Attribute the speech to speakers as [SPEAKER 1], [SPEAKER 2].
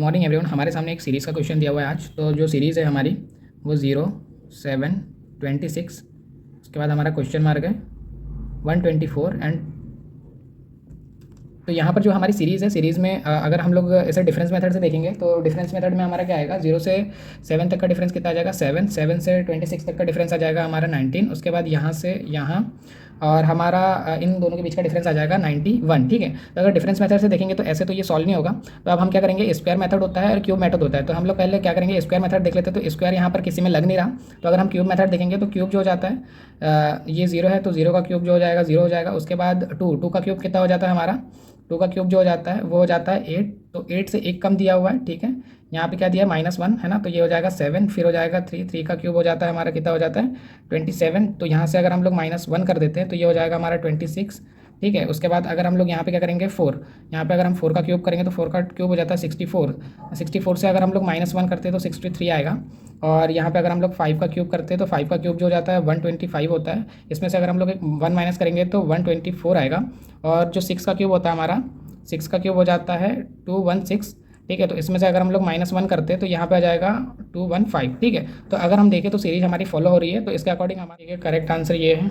[SPEAKER 1] Morning everyone. हमारे सामने एक सीरीज़ का क्वेश्चन दिया हुआ है आज। तो जो सीरीज़ है हमारी वो 0, 7, 26, उसके बाद हमारा क्वेश्चन मार्क है 124 एंड तो यहाँ पर जो हमारी सीरीज़ है, सीरीज़ में अगर हम लोग ऐसे डिफरेंस मेथड से देखेंगे तो डिफरेंस मेथड में हमारा क्या आएगा, 0 से 7 तक का डिफरेंस कितना आ जाएगा 7, 7 से 26 तक का डिफरेंस आ जाएगा हमारा 19, उसके बाद यहाँ से यहाँ और हमारा इन दोनों के बीच का डिफरेंस आ जाएगा 91। ठीक है, तो अगर डिफरेंस मेथड से देखेंगे तो ऐसे तो ये सॉल्व नहीं होगा। तो अब हम क्या करेंगे, स्क्वायर मेथड होता है और क्यूब मेथड होता है। तो हम लोग पहले क्या करेंगे, स्क्वायर मेथड देख लेते हैं। तो स्क्वायर यहाँ पर किसी में लग नहीं रहा, तो अगर हम क्यूब मेथड देखेंगे तो क्यूब जो हो जाता है ये 0 है तो 0 का क्यूब जो हो जाएगा 0 हो जाएगा। उसके बाद 2 का क्यूब कितना हो जाता है हमारा, 2 का क्यूब जो हो जाता है वो हो जाता है 8, तो 8 से 1 कम दिया हुआ है। ठीक है, यहाँ पे क्या दिया है -1 है ना, तो ये हो जाएगा 7, फिर हो जाएगा 3, 3 का क्यूब हो जाता है हमारा कितना हो जाता है 27। तो यहाँ से अगर हम लोग -1 कर देते हैं तो ये हो जाएगा हमारा 26। ठीक है, उसके बाद अगर हम लोग यहाँ पे क्या करेंगे 4, यहाँ पे अगर हम 4 का क्यूब करेंगे तो 4 का क्यूब हो जाता है 64, 64 से अगर हम लोग -1 करते हैं तो 63 आएगा। और यहाँ पे अगर हम लोग 5 का क्यूब करते हैं तो 5 का क्यूब जो हो जाता है 125 होता है। इसमें से अगर हम लोग 1 माइनस करेंगे तो 124 आएगा। और जो 6 का क्यूब होता है हमारा, 6 का क्यूब हो जाता है 216। ठीक है, तो इसमें से अगर हम लोग -1 करते हैं तो यहाँ पे आ जाएगा 215। ठीक है, तो अगर हम देखें तो सीरीज हमारी फॉलो हो रही है। तो इसके अकॉर्डिंग हमारा करेक्ट आंसर ये है।